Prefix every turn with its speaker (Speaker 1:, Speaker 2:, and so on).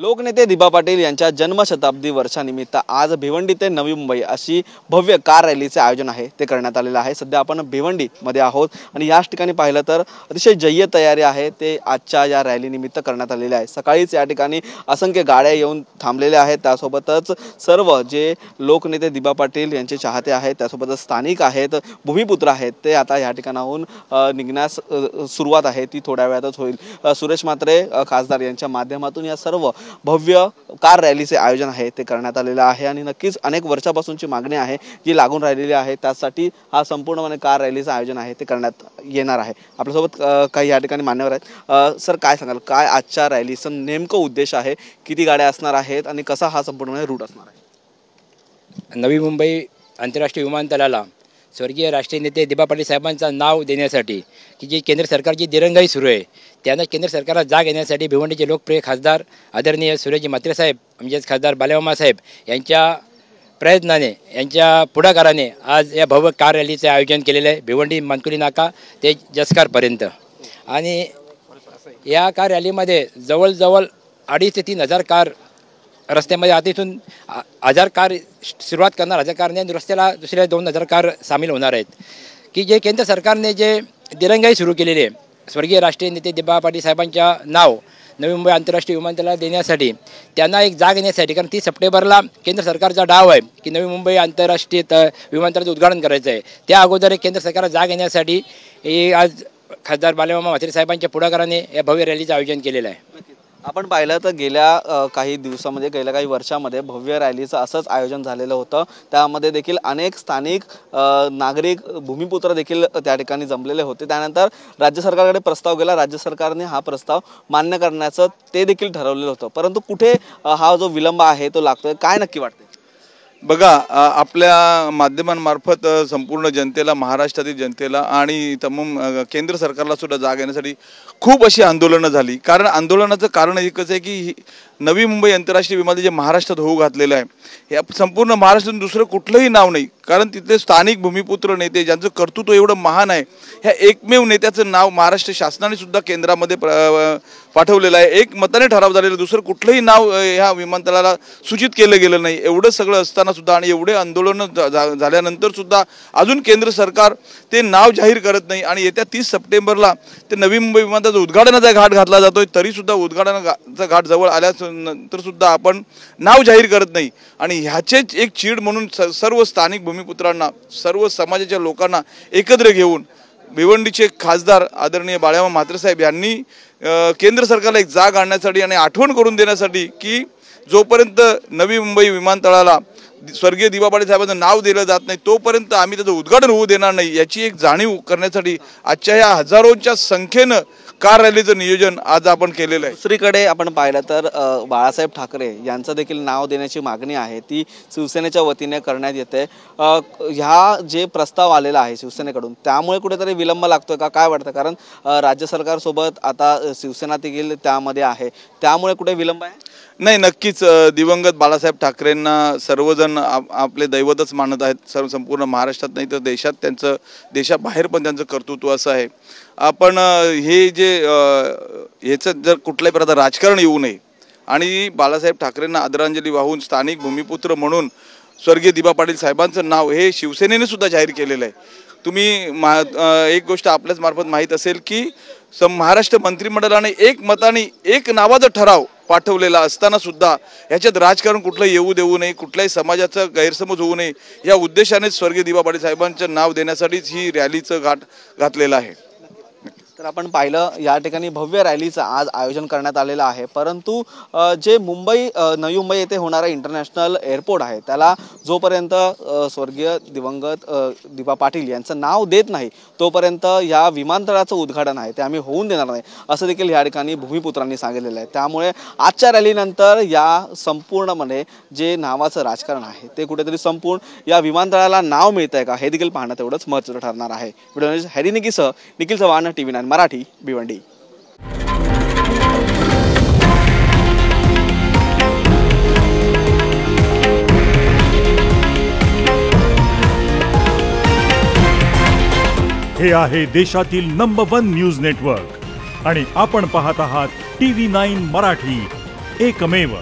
Speaker 1: लोकनेते दिबा पाटील यांच्या जन्मशताब्दी वर्षानिमित्त आज भिवंडी ते नवी मुंबई अशी भव्य कार रॅलीचे आयोजन आहे ते करण्यात आलेले आहे। सध्या आपण भिवंडी मध्ये आहोत आणि याच ठिकाणी पाहिलं तर अतिशय जय्यत तयारी आहे ते आजच्या या रॅली निमित्त करण्यात आलेले आहे। सकाळीच या ठिकाणी असंख्य गाड्या येऊन थांबलेल्या आहेत। त्यासोबतच सर्व जे लोकनेते दिबा पाटील यांचे चाहते आहेत त्यासोबतच स्थानिक आहेत भूमिपुत्र आहेत ते आता या ठिकाणाहून निघण्यास सुरुवात आहे ती थोड्या वेळातच होईल। सुरेश म्हात्रे खासदार यांच्या माध्यमातून या सर्व भव्य कार रॅलीचे आयोजन आहे ते करण्यात आलेले आहे आणि नक्कीच अनेक वर्षापासूनची मागणी आहे जी लागून राहिलेली आहे त्यासाठी हा संपूर्णपणे कार रॅलीचे आयोजन आहे ते करण्यात येणार आहे। आपल्यासोबत काही या ठिकाणी मान्यवर आहेत। सर काय सांगाल काय आजच्या रॅलीचा नेमका उद्देश आहे, किती गाड्या असणार आहेत आणि कसा हा संपूर्णपणे रूट असणार आहे?
Speaker 2: नवी मुंबई आंतरराष्ट्रीय विमानतळाला स्वर्गीय राष्ट्रीय नेते दिबा पाटील साहेबांचं नाव देण्यासाठी की जी केंद्र सरकारची दिरंगाई सुरू आहे त्यांना केंद्र सरकारला जाग येण्यासाठी भिवंडीचे लोकप्रिय खासदार आदरणीय सुरेशजी म्हात्रे साहेब म्हणजेच खासदार बालेमामा साहेब यांच्या प्रयत्नाने यांच्या पुढाकाराने आज या भव्य कार रॅलीचे आयोजन केलेले आहे भिवंडी मानकुली नाका ते जसकारपर्यंत। आणि या कार रॅलीमध्ये जवळजवळ 2,500 ते 3,000 कार रस्त्यामध्ये आता इथून 1000 कार सुरुवात करणार 1000 कारने रस्त्याला दुसऱ्या 2,000 कार सामील होणार आहेत की जे केंद्र सरकारने जे दिरंगाई सुरू केलेली आहे स्वर्गीय राष्ट्रीय नेते दिबा पाटील साहेबांच्या नाव नवी मुंबई आंतरराष्ट्रीय विमानतळाला देण्यासाठी त्यांना एक जाग येण्यासाठी। कारण 30 सप्टेंबरला केंद्र सरकारचा डाव आहे की नवी मुंबई आंतरराष्ट्रीय विमानतळाचं उद्घाटन करायचं आहे। त्या अगोदर केंद्र सरकारला जाग येण्यासाठी आज खासदार बालेमामा म्हात्रे साहेबांच्या पुढाकाराने या भव्य रॅलीचं आयोजन केलेलं आहे।
Speaker 1: आपण पाहिलं तर गेल्या काही दिवसामध्ये गेल्या काही वर्षामध्ये भव्य रॅलीचं असंच आयोजन झालेलं होतं। त्यामध्ये देखील अनेक स्थानिक नागरिक भूमिपुत्र देखील त्या ठिकाणी जमलेले होते। त्यानंतर राज्य सरकारकडे प्रस्ताव गेला, राज्य सरकारने हा प्रस्ताव मान्य करण्याचं ते देखील ठरवलेलं होतं, परंतु कुठे हा जो विलंब आहे तो लागतोय काय नक्की वाटते?
Speaker 3: बघा, आपल्या माध्यमांमार्फत संपूर्ण जनतेला, महाराष्ट्रातील जनतेला आणि तमाम केंद्र सरकारला सुद्धा जाग येण्यासाठी खूप अशी आंदोलनं झाली। कारण आंदोलनाचं कारण एकच आहे की नवी मुंबई आंतरराष्ट्रीय विमानतळ जे महाराष्ट्रात होऊ घातलेलं आहे हे संपूर्ण महाराष्ट्रातून दुसरं कुठलंही नाव नाही। कारण तिथले स्थानिक भूमिपुत्र नेते ज्यांचं कर्तृत्व एवढं महान आहे ह्या एकमेव नेत्याचं नाव महाराष्ट्र शासनाने सुद्धा केंद्रामध्ये पाठवलेलं आहे। एक मताने ठराव झालेलं, दुसरं कुठलंही नाव ह्या विमानतळाला सूचित केलं गेलं नाही। एवढं सगळं असताना सुद्धा आणि एवढे आंदोलनं झाल्यानंतर सुद्धा अजून केंद्र सरकार ते नाव जाहीर करत नाही आणि येत्या 30 सप्टेंबरला ते नवी मुंबई विमानतळाचा उद्घाटनाचा घाट घातला जातोय तरी सुद्धा उद्घाटनाचा घाट जवळ आल्यानंतर सुद्धा आपण नाव जाहीर करत नाही। आणि ह्याचेच एक चीड म्हणून सर्व स्थानिक भूमिपुत्रांना, सर्व समाजाच्या लोकांना एकत्र घेऊन भिवंडीचे खासदार आदरणीय बालेमामा म्हात्रे साहेब यांनी केंद्र सरकारला एक जाग आणण्यासाठी आणि आठवण करून देण्यासाठी की जोपर्यंत नवी मुंबई विमानतळाला स्वर्गीय दिबा पाटील साहेबांचं नाव दिलं जात नाही तोपर्यंत आम्ही त्याचं उद्घाटन होऊ देणार नाही याची एक जाणीव करण्यासाठी आजच्या या हजारोंच्या संख्येनं कार रॅलीचं नियोजन आज आपण केलेलं आहे।
Speaker 1: दुसरीकडे आपण पाहिलं तर बाळासाहेब ठाकरे यांचं देखील नाव देण्याची मागणी आहे ती शिवसेनेच्या वतीने करण्यात येते। ह्या जे प्रस्ताव आलेला आहे शिवसेनेकडून त्यामुळे कुठेतरी विलंब लागतोय का काय वाटतं? कारण राज्य सरकारसोबत आता शिवसेना देखील त्यामध्ये आहे, त्यामुळे कुठे विलंब आहे?
Speaker 3: नाही, नक्कीच दिवंगत बाळासाहेब ठाकरेंना सर्वजण आपले दैवतच मानत आहेत। संपूर्ण महाराष्ट्रात नाही तर देशात त्यांचं, देशाबाहेर पण त्यांचं कर्तृत्व असं आहे। आपण हे जे ह्याचं जर कुठल्याही प्रकारचं राजकारण येऊ नये आणि बाळासाहेब ठाकरेंना आदरांजली वाहून स्थानिक भूमिपुत्र म्हणून स्वर्गीय दिबा पाटील साहेबांचं नाव हे शिवसेनेने सुद्धा जाहीर केलेलं आहे। तुम्ही एक गोष्ट आपल्याच मार्फत माहीत असेल की महाराष्ट्र मंत्रिमंडळाने एक मताने एक नावाचा ठराव पाठवलेला असताना सुद्धा ह्याच्यात राजकारण कुठलं येऊ देऊ नये, कुठल्याही समाजाचा गैरसमज होऊ नये या उद्देशानेच स्वर्गीय दिबा पाटील साहेबांचं नाव देण्यासाठीच ही रॅलीचं घाट घातलेलं आहे।
Speaker 1: तर आपण पाहिलं या ठिकाणी भव्य रॅलीचं आज आयोजन करण्यात आलेलं आहे, परंतु जे नवी मुंबई येथे होणारा इंटरनॅशनल एअरपोर्ट आहे त्याला जोपर्यंत स्वर्गीय दिवंगत दिबा पाटील यांचं नाव देत नाही तोपर्यंत या विमानतळाचं उद्घाटन आहे ते आम्ही होऊन देणार नाही असं देखील या ठिकाणी भूमिपुत्रांनी सांगितलेलं आहे। त्यामुळे आजच्या रॅलीनंतर या संपूर्णपणे जे नावाचं राजकारण आहे ते कुठेतरी संपून या विमानतळाला नाव मिळत आहे का हे देखील पाहणं तेवढंच महत्त्वाचं ठरणार आहे। व्हिडिओ हॅरी निकीसह निखिल चव्हाण, TV9 मराठी, भिवंडी।
Speaker 4: हे आहे देशातील नंबर 1 न्यूज नेटवर्क आणि आपण पाहत आहात TV9 मराठी। एकमेव